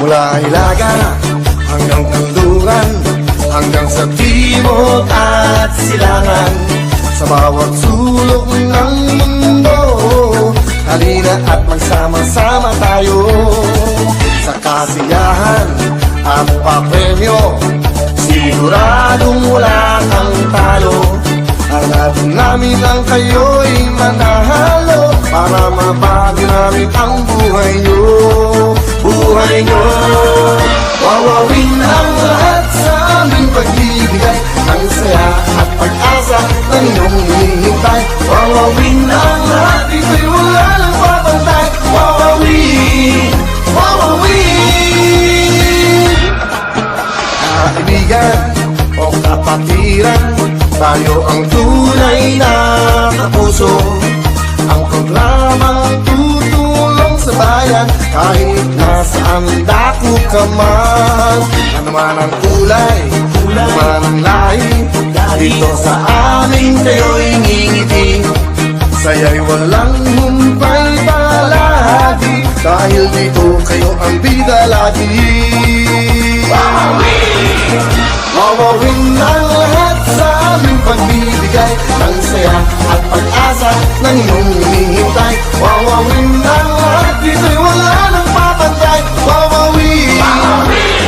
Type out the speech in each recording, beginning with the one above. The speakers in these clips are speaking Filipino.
Mula Ilaga hanggang Kanluran, hanggang sa timog at silangan, sa bawat sulok ng mundo, halina at magsama-sama tayo. Sa kasiyahan at papremyo, siguradong wala kang talo. Hanapin namin ang kayo'y manahalo, para mabago namin ang buhay nyo. Buhay nyo, wawawin ang lahat sa aming pagbibigay ng saya at pag-asa ng iyong hinihintay. Wawawin ang lahat, ito'y wala lang papantay. Wawawin, wawawin. Kaibigan o kapatiran, tayo ang tunay na kapuso. Ang programang tutulong sa bayan, kahit nasaan dako ka man. Ano man ang kulay, ano man ang lahi, dito sa amin kayo'y ngingiti. Saya'y walang humpay palagi, dahil dito kayo ang bida lagi. Wawawin ang lahat sa aming pagbibigay ng saya at pag-asa ng iyong hinihintay. Wawawin ang lahat, dito'y wala nang papantay. Wawawin,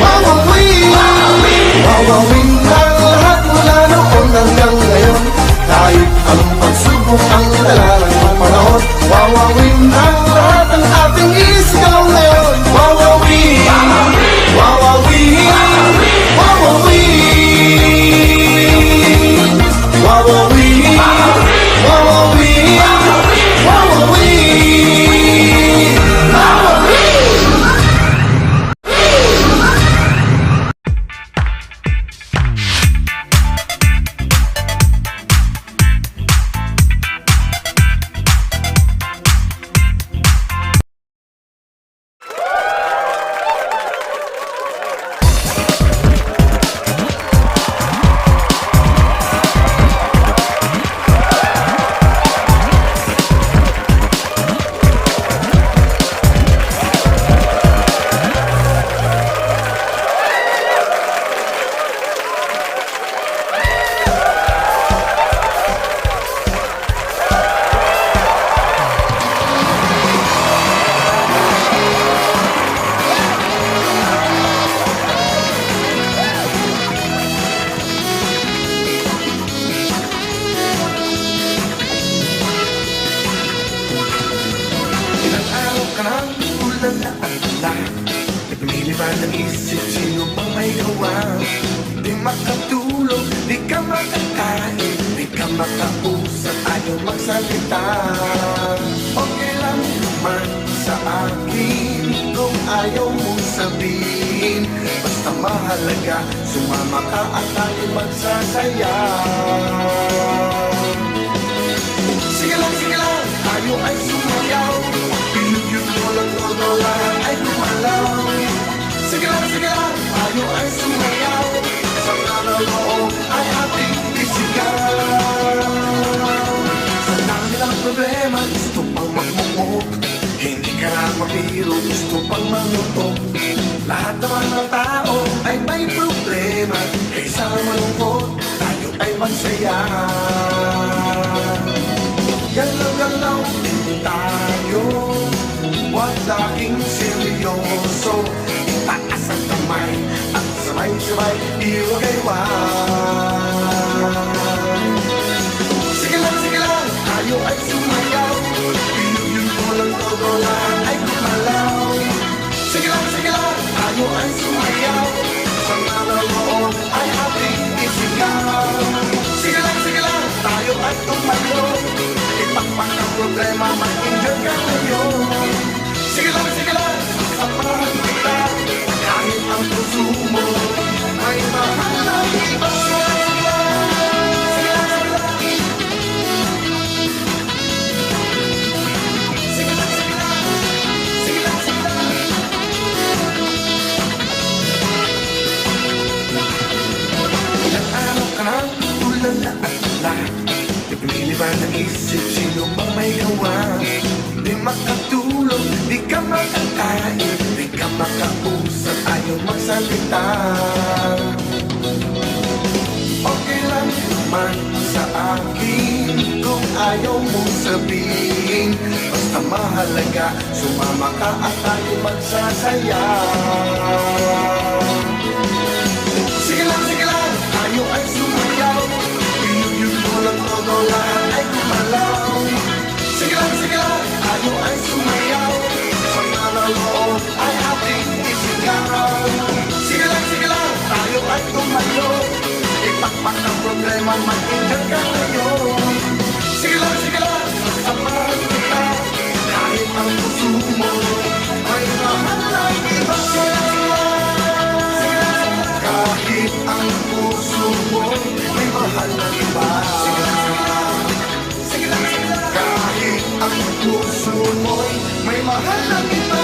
wawawin, wawawin ang lahat mula noon hanggang ngayon. Kahit anong pagsubok ang dalalang ng panahon, wawawin ang lahat ang ating isigaw ngayon. Wawawin, wawawin, wawawin. Wawawin, wawawin, wawawin, nagmiliban ng isip, sino bang may gawa? Di makatulog, di ka makakain, di ka makausap, ayaw magsalita. Okay lang naman sa akin kung ayaw mong sabihin, basta mahalaga, sumama ka at tayo magsasaya. Sige lang, tayo ay sumayaw, pinugyan mo lang todo, lahat ay kumalaw. Sige lang, tayo ay sumayaw, sa naloloob ay ating isigaw. Sa dami ng problema, gusto pang magmumok, hindi ka na mabiro, gusto pang mangutok. Lahat naman ng tao ay may problema, kaysa malungkot, tayo ay magsaya. Galaw-galaw din tayo, huwag laging seryoso. Itaas ang kamay at sabay-sabay iwagay-wag. Sige lang, tayo ay sumayaw, pinugyan mo lang todo, lahat ay kumalaw. Sige lang, tayo ay sumayaw, sa naloloob ay ating isigaw. Sige lang, tayo ay tumayo, ipakpak ang problema, mag-enjoy ka ngayon. Sige lang, sasamahan kita, kahit ang puso mo ay mahal na iba. Ilang araw ka nang tulad na at lahat, nagliliban ng isip, sino bang may gawa. Di makatulog, di ka makakain, di ka makausap, ayaw magsalita. Okay lang naman sa akin kung ayaw mong sabihin. Basta mahalaga, sumama ka at tayo magsasaya. Sige lang, tayo ay sumayaw. Pinuyog mo lang todo, lahat ay kumalaw. Sige lang, tayo ay sumayaw. Sa naloloob ay ating isigaw. Sige lang, tayo ay tumayo. Ipakpak ang problema, mag-enjoy ka ngayon. Sige lang, samahan kita. Kahit ang puso mo ay mahal ng iba. Kahit ang puso mo may mahal ng iba. Kahit ang puso mo may mahal ng iba.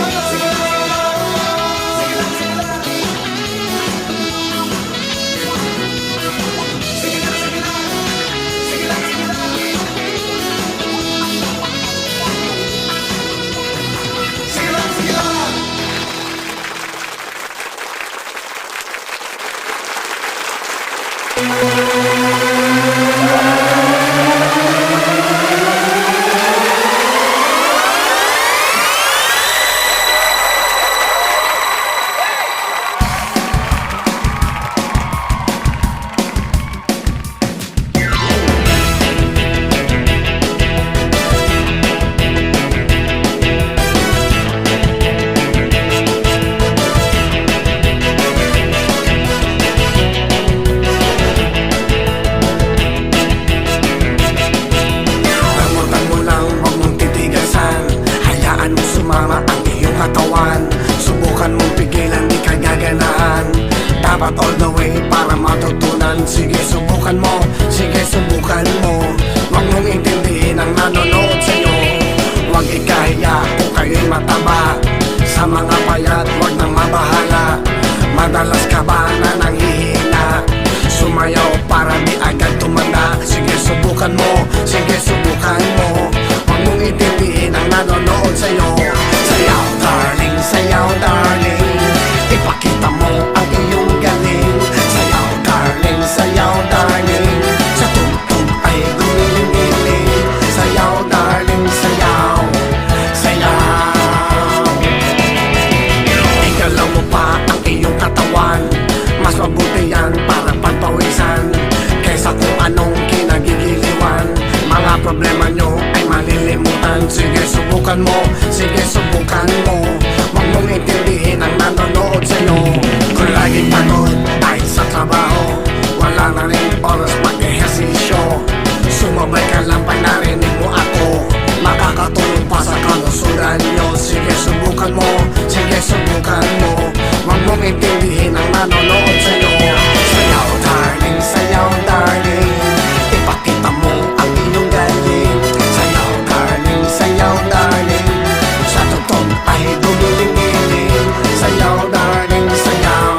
Dapat all the way para matutunan. Sige subukan mo, huwag mong intindihin ang nanonood sa'yo. Huwag ikahiya kung kayo'y mataba. Sa mga payat, huwag nang mabahala. Madalas ka ba na nanghihina? Sumayaw para di agad tumanda. Sige subukan mo, huwag mong intindihin ang nanonood sa'yo. Sayaw darling, sayaw darling, ipakita mo ang iyong galing. Sayaw darling, sa tugtog ay gumiling-giling. Sayaw darling, sayaw. Igalaw mo pa ang iyong katawan. Mas mabuti yan para pagpawisan kaysa kung anong kinagigiliwan. Mga problema nyo ay malilimutan. Sige subukan mo, huwag mong intindihin ang nanonood sa'yo. Kung laging pagod dahil sa trabaho, wala na rin oras mag-ehersisyo. Sumabay ka lang pag narinig mo ako, makakatulong pa sa kalusugan nyo. Sige subukan mo, huwag mong intindihin ang nanonood sa'yo. Sayaw darling, ipakita mo ang iyong galing. Sayaw darling, sa tugtog ay gumiling-giling. Sayaw darling, sayaw.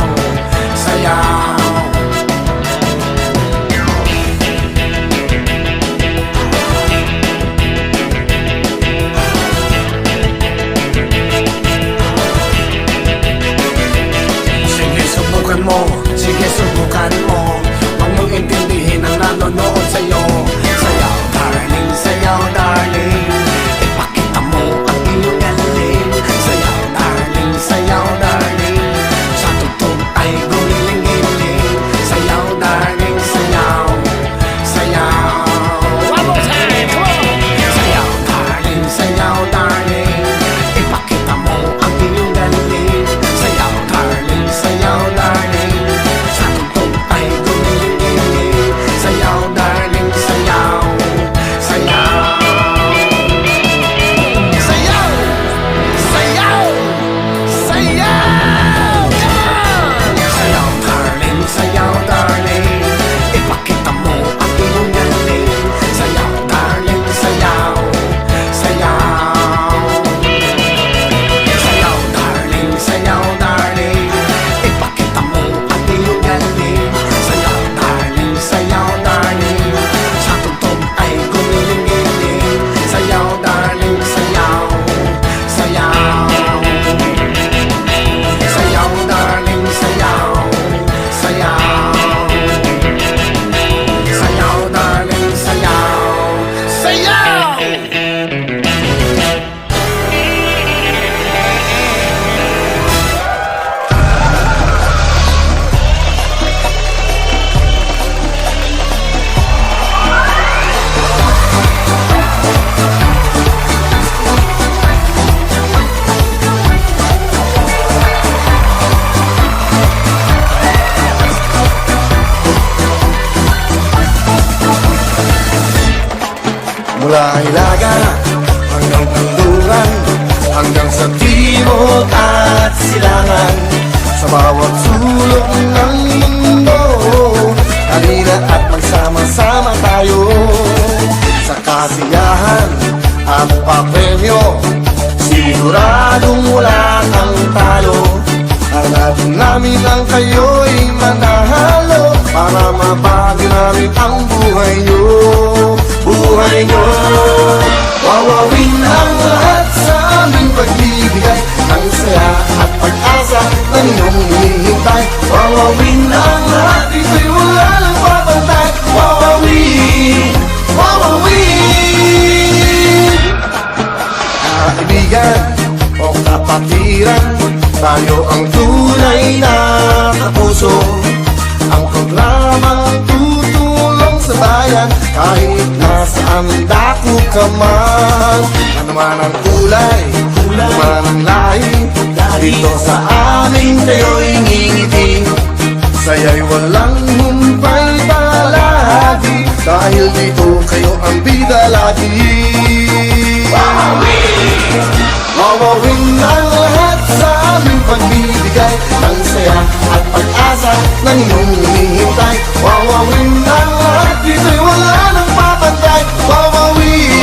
Mula Hilaga hanggang Kanluran, hanggang sa timog at silangan, sa bawat sulok ng mundo, halina at magsama-sama tayo. Sa kasiyahan at papremyo, siguradong wala kang talo. Hanapin namin ang kayo'y manahalo, para mabago namin ang buhay nyo. Buhay nyo, wawawin ang lahat sa aming pagbibigay ng saya at pag-asa na inyong hinihintay. Wawawin ang lahat, ito'y wala lang papantay. Wawawin, wawawin. Kaibigan o kapatiran, tayo ang tunay na kapuso. Ang programang tutulong sa bayan, kahit nasaan dako ka man. Ano man ang kulay, ano man ang lahi, dito sa amin kayo'y ngingiti. Saya'y walang humpay palagi, dahil dito kayo ang bida lagi. Wawawin ang lahat sa aming pagbibigay ng saya at pag-asa na inyong hinihintay. Wawawin ang lahat, dito'y wala nang papantay. Wawawin,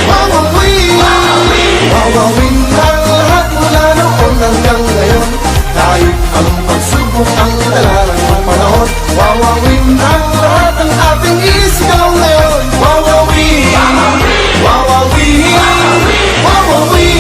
wawawin, wawawin ang lahat mula noon hanggang ngayon. Kahit anong pagsubok ang dala ng panahon, wawawin ang lahat ang ating isigaw ngayon. Wawawin, wawawin, wawawin.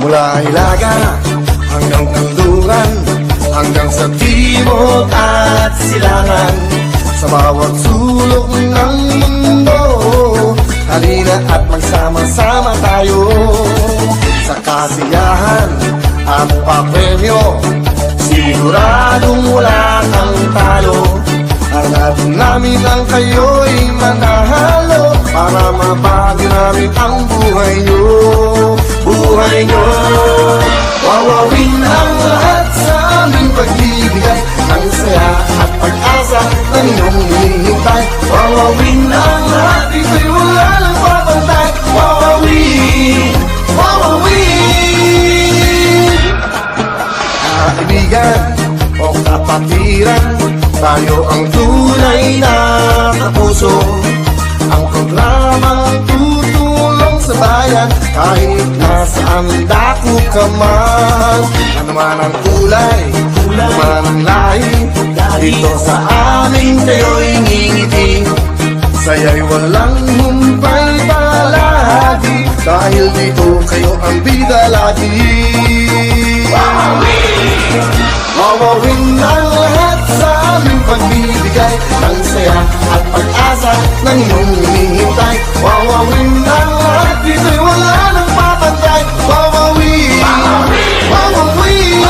Mula Hilaga hanggang Kanduran, hanggang sa timog at silangan, sa bawat sulok ng mundo, halina at magsama-sama tayo. Sa kasiyahan at papremyo, siguradong wala kang talo. Hanapin namin ang kayo'y manahalo, para mabago namin ang buhay nyo. Buhay nyo, wawawin ang lahat sa aming pagbibigay ng saya at pag-asa ng inyong hinihintay. Wawawin ang lahat, ito'y wala nang papantay. Wawawin, wawawin. Kaibigan o kapatiran, tayo ang tunay na kapuso. Ang programang tutulong sa bayan, kahit nasaan dako ka man. Ano man ang kulay, ano man ang lahi, dito sa amin kayo'y ngingiti. Saya'y walang humpay palagi, dahil dito kayo ang bida lagi. Wawawin ang lahat sa aming pagbibigay ng saya at pag-asa ng iyong hinihintay. Wawawin ang lahat, dito'y wala nang papantay. Wawawin, wawawin,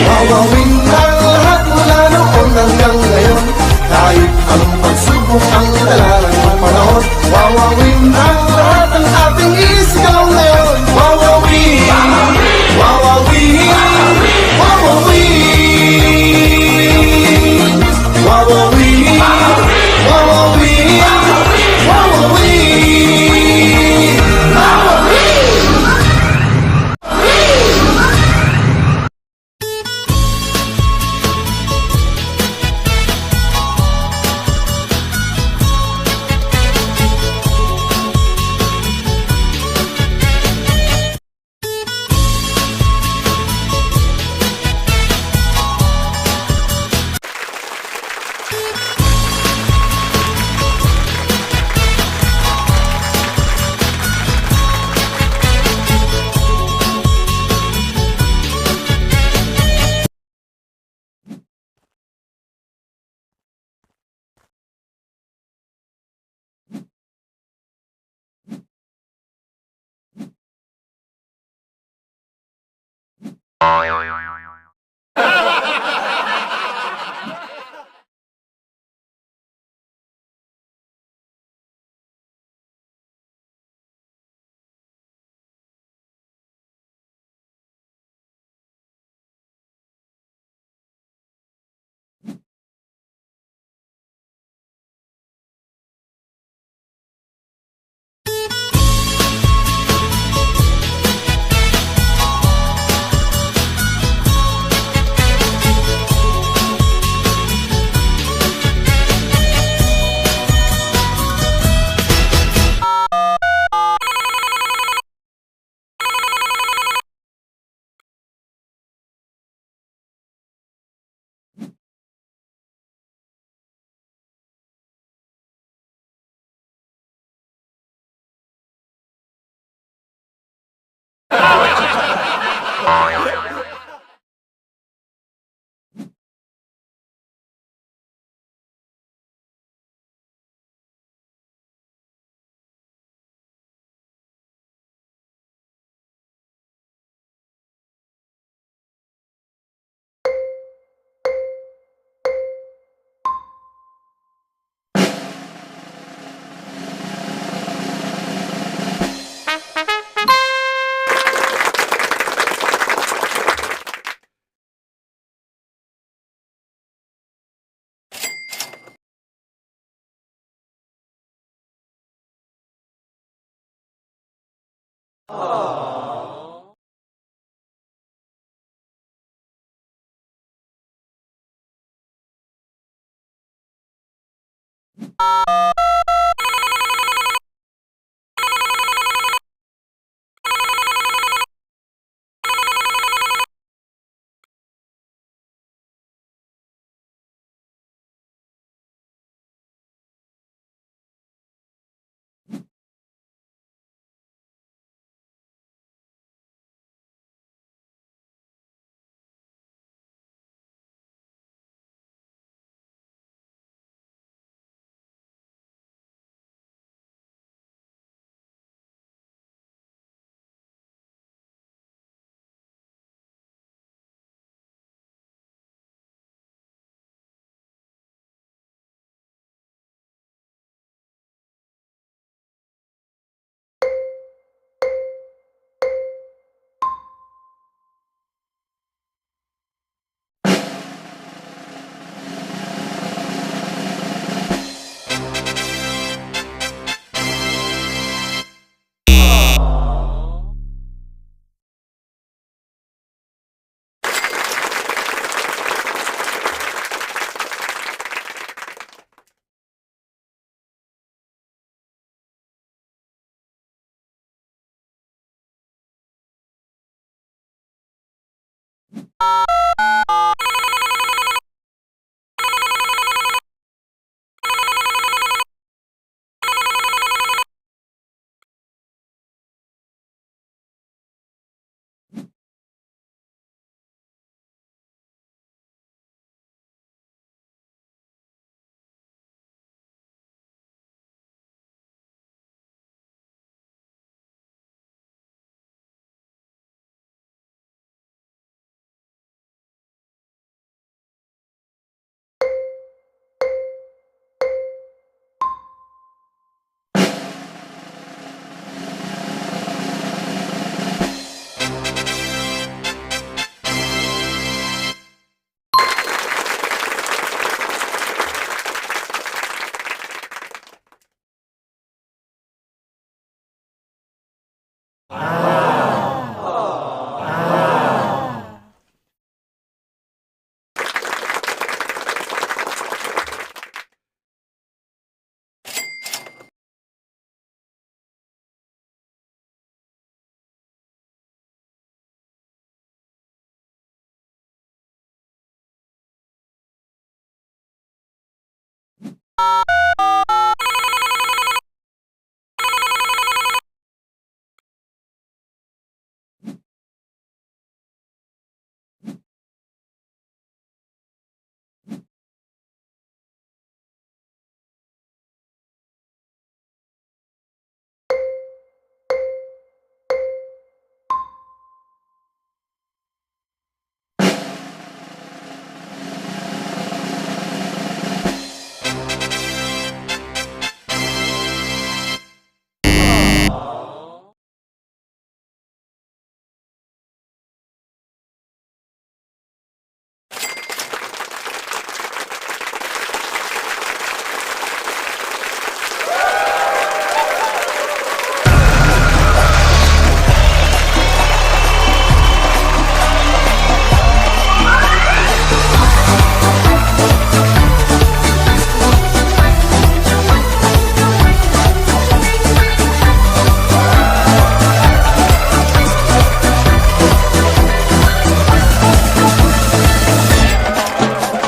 wawawin ang lahat mula noon hanggang ngayon. Kahit anong pagsubok ang dala ng panahon, wawawin ang lahat ang ating isigaw ngayon. Wawawin, wawawin, wawawin. Wawawin, wawawin, wawawin,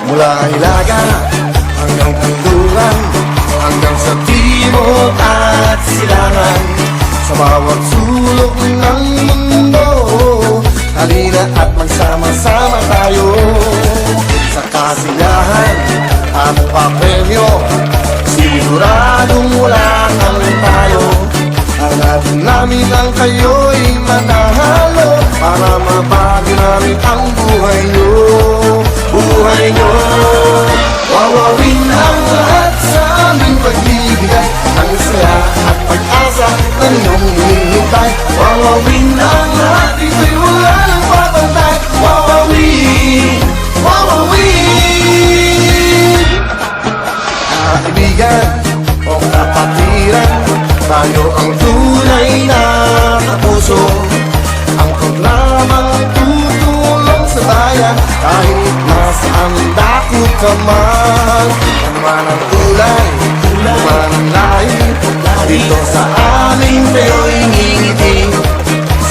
Mula Hilaga hanggang Pinduran, hanggang sa timog at silangan, sa bawat sulok ng mundo, halina at magsama-sama tayo. Sa kasiyahan at papremyo, siguradong wala kang talo. Hanapin namin ang kayo'y manahalo, para mabago namin ang buhay nyo. Buhay nyo, wawawin ang lahat sa aming pagbibigay, ang saya at pag-asa na inyong hinihintay. Wawawin ang lahat, ito'y wala nang papantay. Wawawin, wawawin. Kaibigan o kapatiran, tayo ang tunay na kapuso, ang programang tutulong sa bayan. Kahit nasaan dako ka man, ano man ang kulay, ano man ang lahi, dito sa amin kayo'y ngingiti.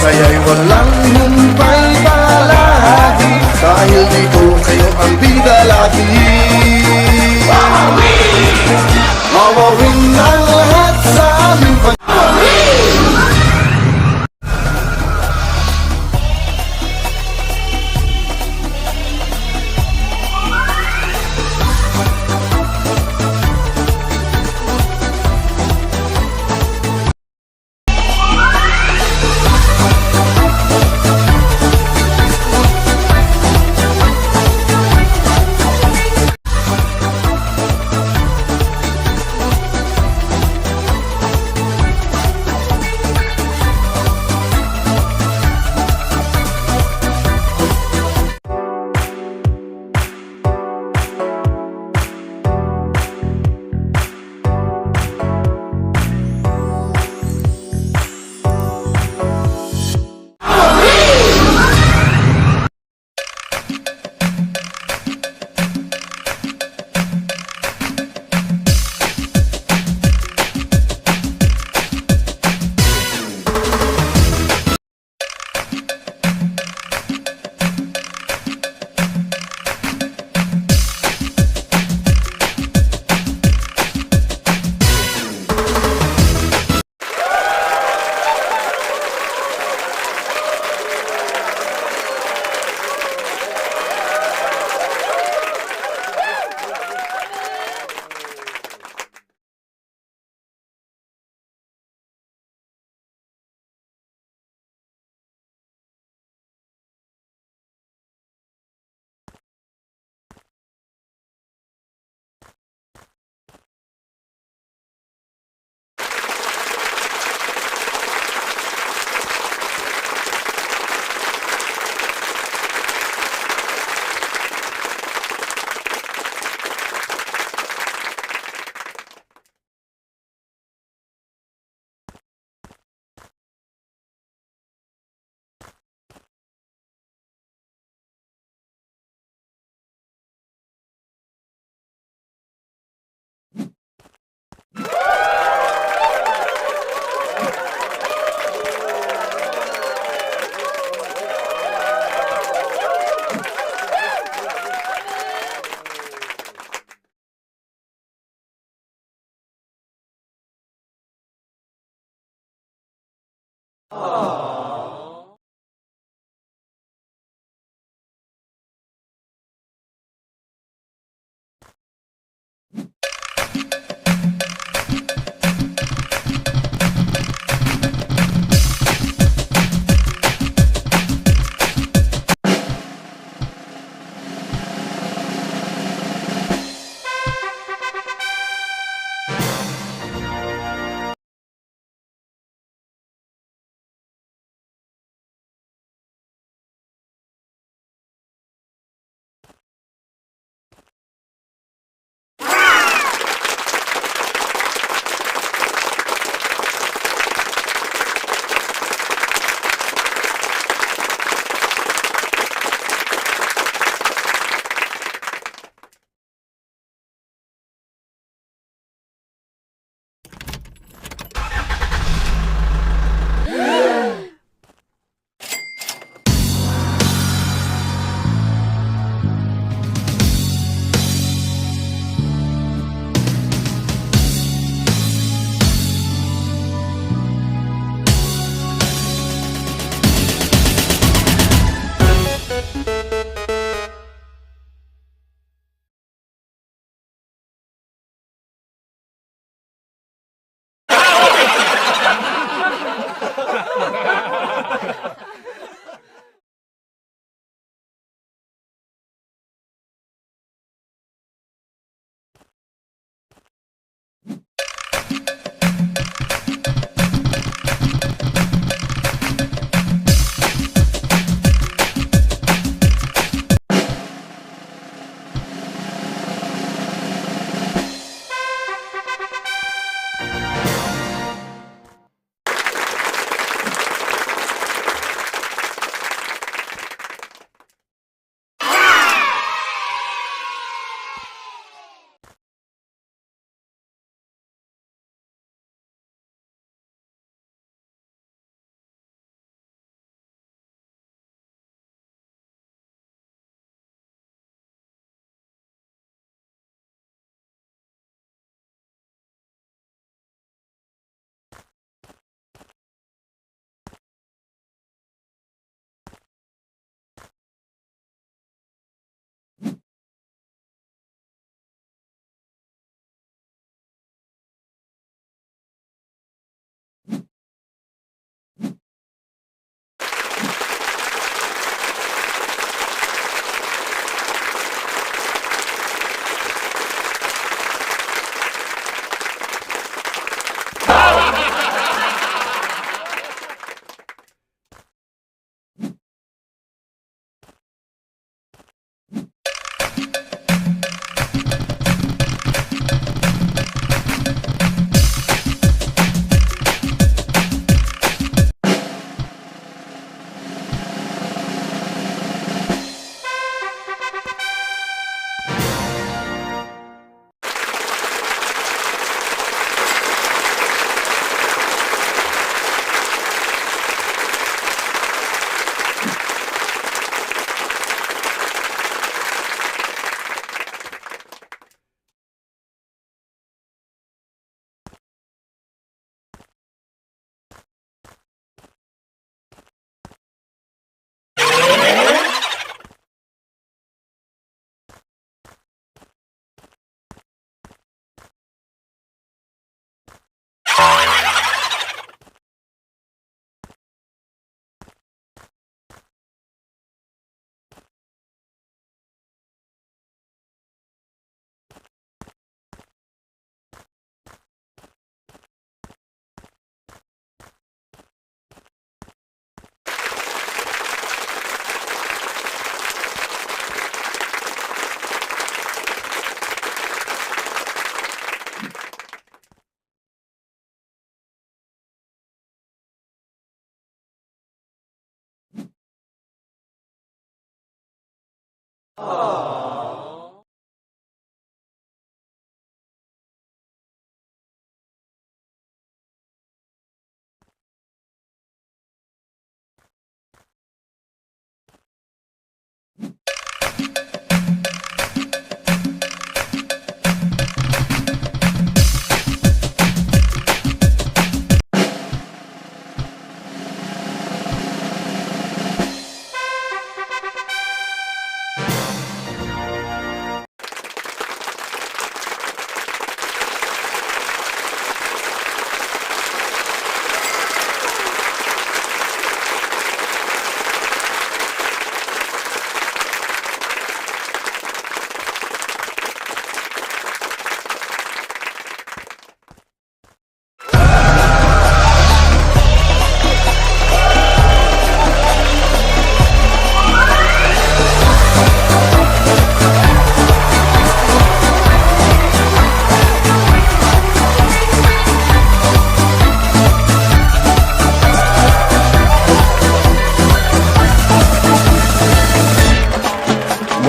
Saya'y walang humpay palagi, dahil dito kayo ang bida lagi. Wawawin ang lahat sa aming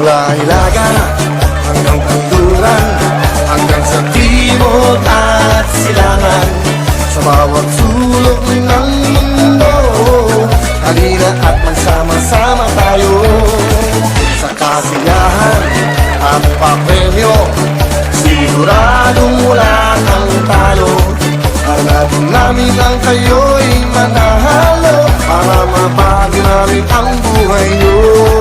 Mula Hilaga hanggang kanluran, hanggang sa timog at silangan, sa bawat sulok ng mundo, halina at magsama-sama tayo. Sa kasiyahan at papremyo, siguradong wala kang talo. Hanapin namin ang kayo'y manahalo, para mabago namin ang buhay nyo.